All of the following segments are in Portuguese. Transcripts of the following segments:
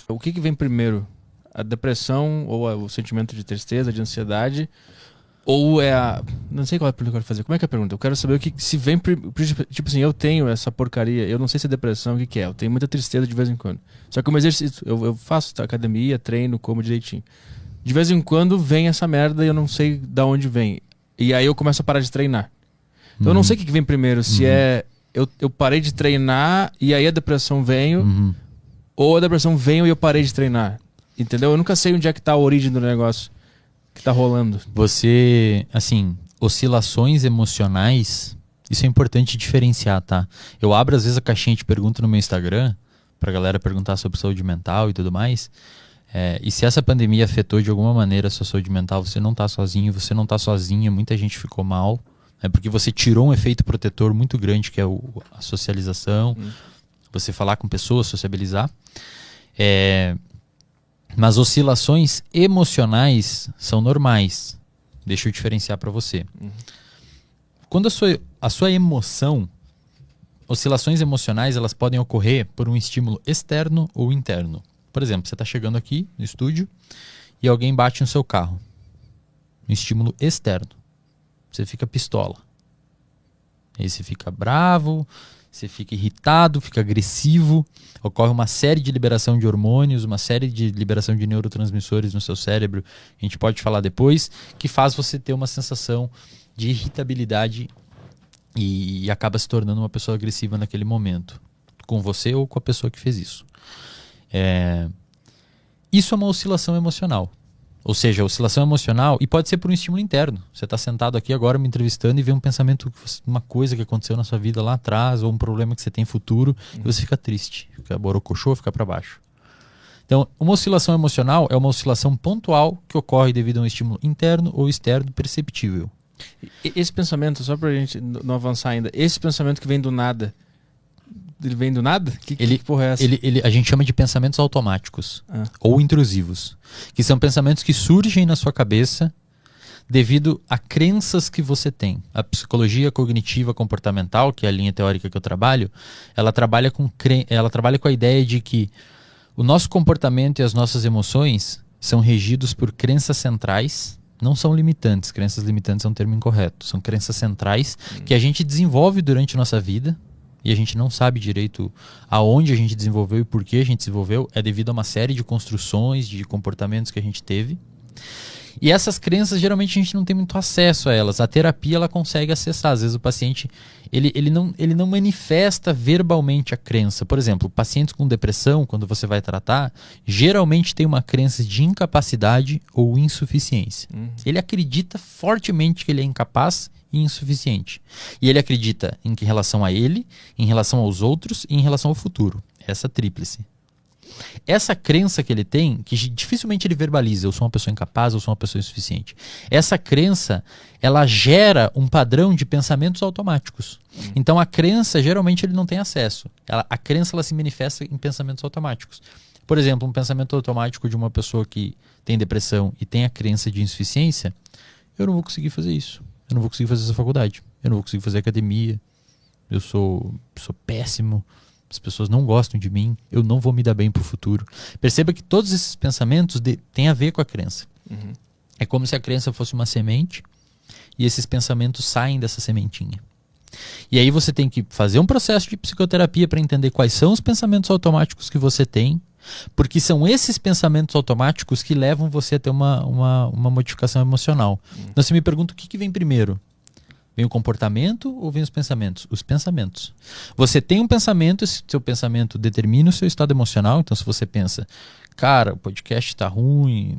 O que vem primeiro? A depressão ou o sentimento de tristeza, de ansiedade? Ou é a... Não sei qual é a pergunta que eu quero fazer. Como é que é a pergunta? Eu quero saber o que se vem... Tipo assim, eu tenho essa porcaria. Eu não sei se é depressão, o que é. Eu tenho muita tristeza de vez em quando. Só que o meu exercício... Eu faço academia, treino, como direitinho. De vez em quando vem essa merda e eu não sei de onde vem. E aí eu começo a parar de treinar. Então eu não sei o que vem primeiro. Se é... Eu parei de treinar e aí a depressão veio. Ou a depressão veio e eu parei de treinar. Entendeu? Eu nunca sei onde é que tá a origem do negócio que tá rolando. Você, assim, oscilações emocionais, isso é importante diferenciar, tá? Eu abro às vezes a caixinha de pergunta no meu Instagram, pra galera perguntar sobre saúde mental e tudo mais. E se essa pandemia afetou de alguma maneira a sua saúde mental, você não tá sozinho, você não tá sozinha, muita gente ficou mal. Porque você tirou um efeito protetor muito grande, que é a socialização, você falar com pessoas, sociabilizar. Mas oscilações emocionais são normais. Deixa eu diferenciar para você. Quando a sua emoção, oscilações emocionais, elas podem ocorrer por um estímulo externo ou interno. Por exemplo, você está chegando aqui no estúdio e alguém bate no seu carro. Um estímulo externo. Você fica pistola. Aí você fica bravo, você fica irritado, fica agressivo, ocorre uma série de liberação de hormônios, uma série de liberação de neurotransmissores no seu cérebro, a gente pode falar depois, que faz você ter uma sensação de irritabilidade e acaba se tornando uma pessoa agressiva naquele momento, com você ou com a pessoa que fez isso. Isso é uma oscilação emocional. Ou seja, oscilação emocional, e pode ser por um estímulo interno. Você está sentado aqui agora me entrevistando e vê um pensamento, uma coisa que aconteceu na sua vida lá atrás, ou um problema que você tem futuro, e você fica triste, fica borocochô, fica para baixo. Então, uma oscilação emocional é uma oscilação pontual que ocorre devido a um estímulo interno ou externo perceptível. Esse pensamento, só para a gente não avançar ainda, esse pensamento que vem do nada, ele vem do nada? Que porra é essa? A gente chama de pensamentos automáticos ou intrusivos, que são pensamentos que surgem na sua cabeça devido a crenças que você tem. A psicologia cognitiva comportamental, que é a linha teórica que eu trabalho, ela trabalha com a ideia de que o nosso comportamento e as nossas emoções são regidos por crenças centrais. Não são limitantes. Crenças limitantes é um termo incorreto. São crenças centrais que a gente desenvolve durante a nossa vida. E a gente não sabe direito aonde a gente desenvolveu e por que a gente desenvolveu, é devido a uma série de construções, de comportamentos que a gente teve. E essas crenças, geralmente a gente não tem muito acesso a elas. A terapia, ela consegue acessar. Às vezes o paciente, ele não manifesta verbalmente a crença. Por exemplo, pacientes com depressão, quando você vai tratar, geralmente tem uma crença de incapacidade ou insuficiência. Ele acredita fortemente que ele é incapaz e insuficiente. E ele acredita em relação a ele, em relação aos outros e em relação ao futuro. Essa tríplice. Essa crença que ele tem, que dificilmente ele verbaliza, eu sou uma pessoa incapaz, eu sou uma pessoa insuficiente. Essa crença, ela gera um padrão de pensamentos automáticos. Então a crença, geralmente ele não tem acesso. A crença, ela se manifesta em pensamentos automáticos. Por exemplo, um pensamento automático de uma pessoa que tem depressão e tem a crença de insuficiência, eu não vou conseguir fazer isso. Eu não vou conseguir fazer essa faculdade. Eu não vou conseguir fazer academia. Eu sou péssimo. As pessoas não gostam de mim. Eu não vou me dar bem pro futuro. Perceba que todos esses pensamentos têm a ver com a crença. É como se a crença fosse uma semente e esses pensamentos saem dessa sementinha. E aí você tem que fazer um processo de psicoterapia para entender quais são os pensamentos automáticos que você tem, porque são esses pensamentos automáticos que levam você a ter uma modificação emocional. Então você me pergunta o que vem primeiro? Vem o comportamento ou vem os pensamentos? Os pensamentos. Você tem um pensamento, esse seu pensamento determina o seu estado emocional. Então se você pensa, cara, o podcast está ruim,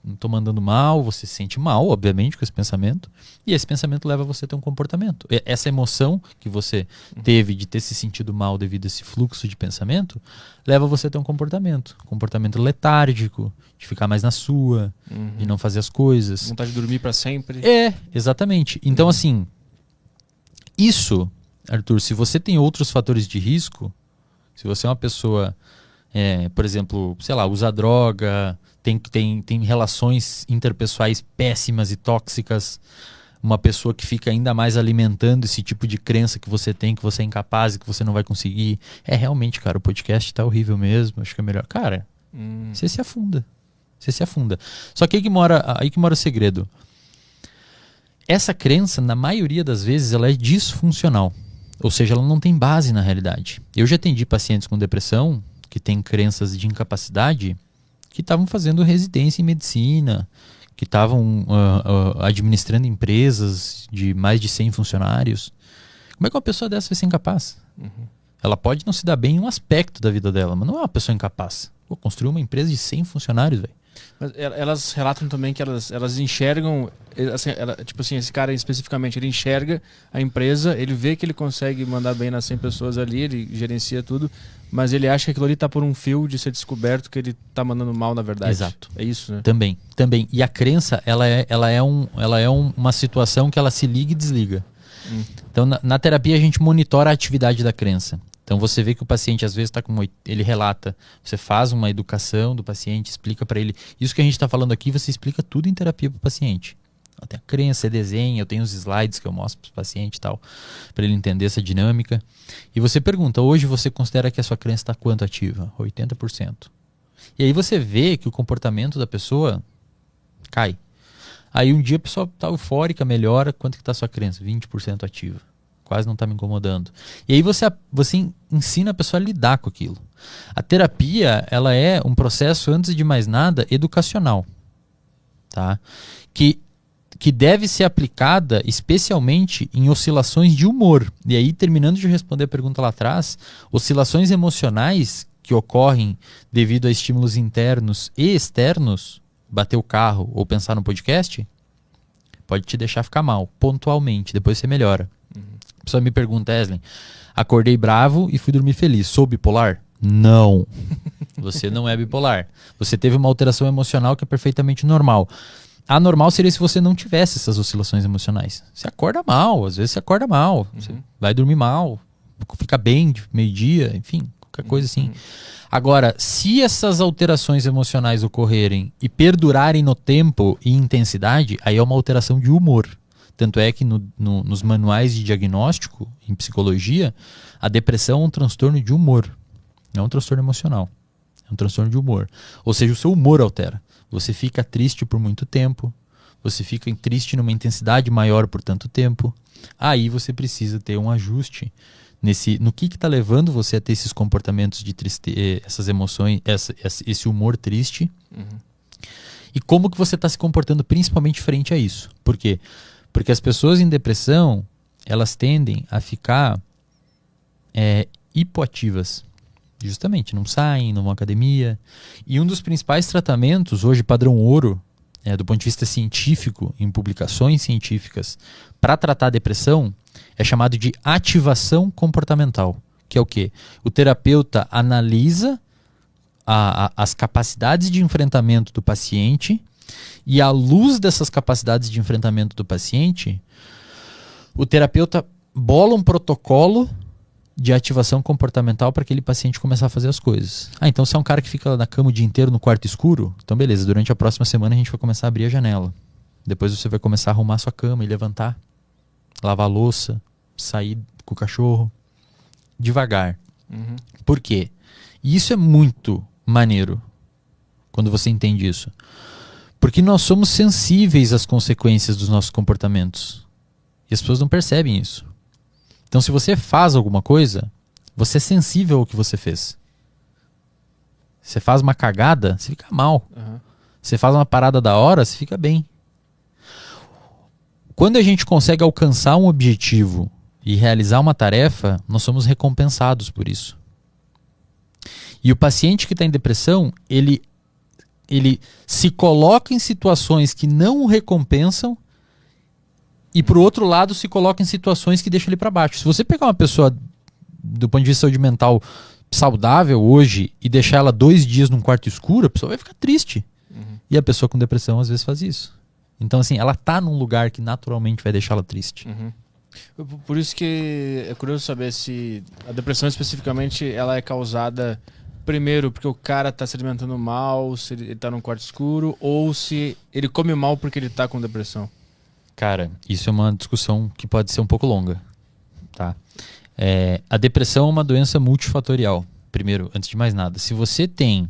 não estou mandando mal, você se sente mal, obviamente, com esse pensamento. E esse pensamento leva você a ter um comportamento. Essa emoção que você teve de ter se sentido mal devido a esse fluxo de pensamento, leva você a ter um comportamento. Comportamento letárgico, de ficar mais na sua, de não fazer as coisas. Vontade de dormir para sempre. Exatamente. Então, assim, isso, Arthur, se você tem outros fatores de risco, se você é uma pessoa, por exemplo, sei lá, usa droga, tem relações interpessoais péssimas e tóxicas, uma pessoa que fica ainda mais alimentando esse tipo de crença que você tem, que você é incapaz e que você não vai conseguir. Realmente, cara, o podcast tá horrível mesmo, acho que é melhor. Cara, Você se afunda. Você se afunda. Só que aí que mora o segredo. Essa crença, na maioria das vezes, ela é disfuncional. Ou seja, ela não tem base na realidade. Eu já atendi pacientes com depressão que têm crenças de incapacidade que estavam fazendo residência em medicina, que estavam administrando empresas de mais de 100 funcionários. Como é que uma pessoa dessa vai ser incapaz? Ela pode não se dar bem em um aspecto da vida dela, mas não é uma pessoa incapaz. Pô, construiu uma empresa de 100 funcionários, velho. Mas elas relatam também que elas enxergam, assim, tipo assim, esse cara especificamente, ele enxerga a empresa, ele vê que ele consegue mandar bem nas 100 pessoas ali, ele gerencia tudo, mas ele acha que aquilo ali tá por um fio de ser descoberto que ele tá mandando mal na verdade. Exato. É isso, né? Também. E a crença, ela é uma situação que ela se liga e desliga. Então, na terapia, a gente monitora a atividade da crença. Então, você vê que o paciente, às vezes, ele relata. Você faz uma educação do paciente, explica para ele. Isso que a gente está falando aqui, você explica tudo em terapia para o paciente. Tem a crença, você desenha, eu tenho os slides que eu mostro para o paciente e tal, para ele entender essa dinâmica. E você pergunta, hoje você considera que a sua crença está quanto ativa? 80%. E aí você vê que o comportamento da pessoa cai. Aí um dia a pessoa está eufórica, melhora, quanto que está a sua crença? 20% ativa. Quase não está me incomodando. E aí você ensina a pessoa a lidar com aquilo. A terapia, ela é um processo, antes de mais nada, educacional. Tá? Que deve ser aplicada especialmente em oscilações de humor. E aí, terminando de responder a pergunta lá atrás, oscilações emocionais que ocorrem devido a estímulos internos e externos, bater o carro ou pensar no podcast, pode te deixar ficar mal, pontualmente, depois você melhora. A pessoa me pergunta, Eslen, acordei bravo e fui dormir feliz, sou bipolar? Não, você não é bipolar. Você teve uma alteração emocional que é perfeitamente normal. Anormal seria se você não tivesse essas oscilações emocionais. Você acorda mal, às vezes você acorda mal, você vai dormir mal, fica bem de meio-dia, enfim, qualquer coisa assim. Agora, se essas alterações emocionais ocorrerem e perdurarem no tempo e intensidade, aí é uma alteração de humor. Tanto é que nos manuais de diagnóstico, em psicologia, a depressão é um transtorno de humor. Não é um transtorno emocional. É um transtorno de humor. Ou seja, o seu humor altera. Você fica triste por muito tempo. Você fica triste numa intensidade maior por tanto tempo. Aí você precisa ter um ajuste no que está levando você a ter esses comportamentos de tristeza, essas emoções, esse humor triste. E como que você está se comportando principalmente frente a isso. Por quê? Porque as pessoas em depressão, elas tendem a ficar hipoativas. Justamente, não saem, não vão à academia. E um dos principais tratamentos, hoje padrão ouro, do ponto de vista científico, em publicações científicas, para tratar a depressão, é chamado de ativação comportamental. Que é o quê? O terapeuta analisa as capacidades de enfrentamento do paciente e, à luz dessas capacidades de enfrentamento do paciente, o terapeuta bola um protocolo de ativação comportamental para aquele paciente começar a fazer as coisas. Então se é um cara que fica na cama o dia inteiro no quarto escuro, então beleza, durante a próxima semana a gente vai começar a abrir a janela. Depois você vai começar a arrumar a sua cama e levantar, lavar a louça, sair com o cachorro, devagar. Por quê? E isso é muito maneiro quando você entende isso. Porque nós somos sensíveis às consequências dos nossos comportamentos. E as pessoas não percebem isso. Então, se você faz alguma coisa, você é sensível ao que você fez. Você faz uma cagada, você fica mal. Você faz uma parada da hora, você fica bem. Quando a gente consegue alcançar um objetivo e realizar uma tarefa, nós somos recompensados por isso. E o paciente que está em depressão, ele se coloca em situações que não o recompensam e, por outro lado, se coloca em situações que deixam ele para baixo. Se você pegar uma pessoa, do ponto de vista de saúde mental, saudável hoje e deixar ela 2 dias num quarto escuro, a pessoa vai ficar triste. E a pessoa com depressão, às vezes, faz isso. Então, assim, ela tá num lugar que naturalmente vai deixá-la triste. Por isso que é curioso saber se a depressão, especificamente, ela é causada... Primeiro, porque o cara tá se alimentando mal, se ele tá num quarto escuro, ou se ele come mal porque ele tá com depressão. Cara, isso é uma discussão que pode ser um pouco longa. Tá? A depressão é uma doença multifatorial. Primeiro, antes de mais nada, se você tem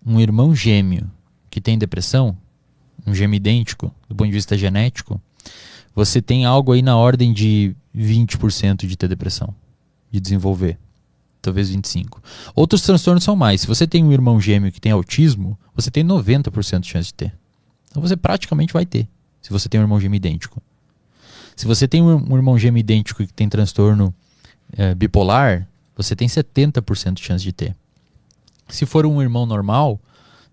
um irmão gêmeo que tem depressão, um gêmeo idêntico, do ponto de vista genético, você tem algo aí na ordem de 20% de ter depressão, de desenvolver. Talvez 25%. Outros transtornos são mais. Se você tem um irmão gêmeo que tem autismo, você tem 90% de chance de ter. Então você praticamente vai ter, se você tem um irmão gêmeo idêntico. Se você tem um irmão gêmeo idêntico que tem transtorno bipolar, você tem 70% de chance de ter. Se for um irmão normal,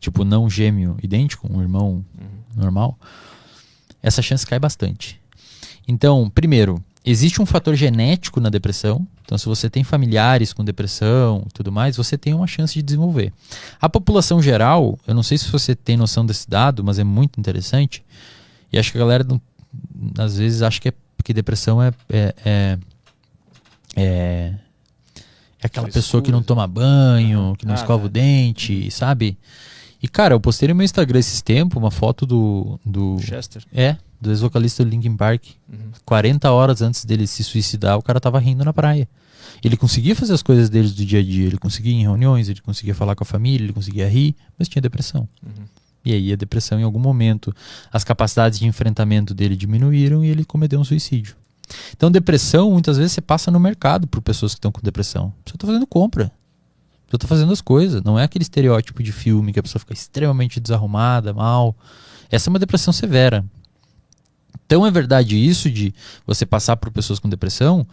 tipo não gêmeo idêntico, um irmão normal, essa chance cai bastante. Então, primeiro, existe um fator genético na depressão. Então, se você tem familiares com depressão e tudo mais, você tem uma chance de desenvolver. A população geral, eu não sei se você tem noção desse dado, mas é muito interessante. E acho que a galera, às vezes, acha que depressão é aquela pessoa que não toma banho, que não escova o dente, sabe? E, cara, eu postei no meu Instagram esses tempos uma foto do Chester? Do ex-vocalista do Linkin Park. 40 horas antes dele se suicidar, o cara tava rindo na praia. Ele conseguia fazer as coisas dele do dia a dia, ele conseguia ir em reuniões, ele conseguia falar com a família, ele conseguia rir, mas tinha depressão. E aí a depressão, em algum momento, as capacidades de enfrentamento dele diminuíram e ele cometeu um suicídio. Então, depressão, muitas vezes, você passa no mercado por pessoas que estão com depressão. A pessoa tá fazendo compra. A pessoa tá fazendo as coisas. Não é aquele estereótipo de filme que a pessoa fica extremamente desarrumada, mal. Essa é uma depressão severa. Então é verdade isso de você passar por pessoas com depressão,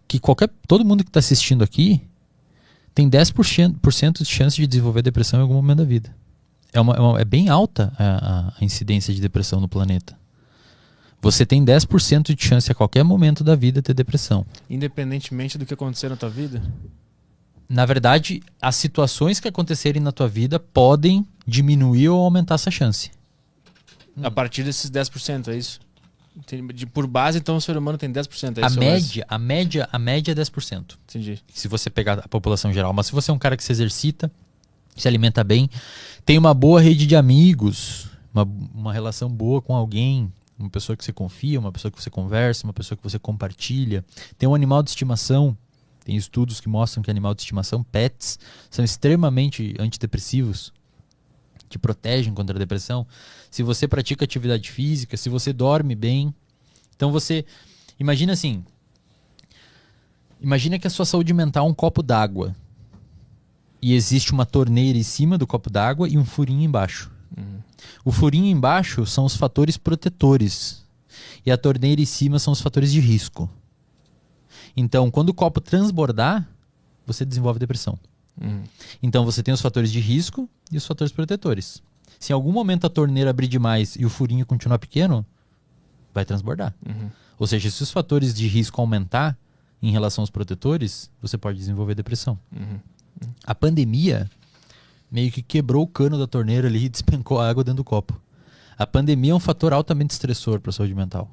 que todo mundo que está assistindo aqui tem 10% de chance de desenvolver depressão em algum momento da vida. É bem alta a incidência de depressão no planeta. Você tem 10% de chance a qualquer momento da vida ter depressão. Independentemente do que acontecer na tua vida? Na verdade, as situações que acontecerem na tua vida podem diminuir ou aumentar essa chance. A partir desses 10%, é isso? Por base, então, o ser humano tem 10%. É a média é 10%. Entendi. Se você pegar a população geral. Mas se você é um cara que se exercita, se alimenta bem, tem uma boa rede de amigos, uma relação boa com alguém, uma pessoa que você confia, uma pessoa que você conversa, uma pessoa que você compartilha, tem um animal de estimação. Tem estudos que mostram que animal de estimação, pets, são extremamente antidepressivos, que protegem contra a depressão. Se você pratica atividade física, se você dorme bem. Então você... Imagina assim. Imagina que a sua saúde mental é um copo d'água. E existe uma torneira em cima do copo d'água e um furinho embaixo. O furinho embaixo são os fatores protetores. E a torneira em cima são os fatores de risco. Então, quando o copo transbordar, você desenvolve depressão. Então, você tem os fatores de risco e os fatores protetores. Se em algum momento a torneira abrir demais e o furinho continuar pequeno, vai transbordar. Ou seja, se os fatores de risco aumentar em relação aos protetores, você pode desenvolver depressão. A pandemia meio que quebrou o cano da torneira ali e despencou a água dentro do copo. A pandemia é um fator altamente estressor para a saúde mental.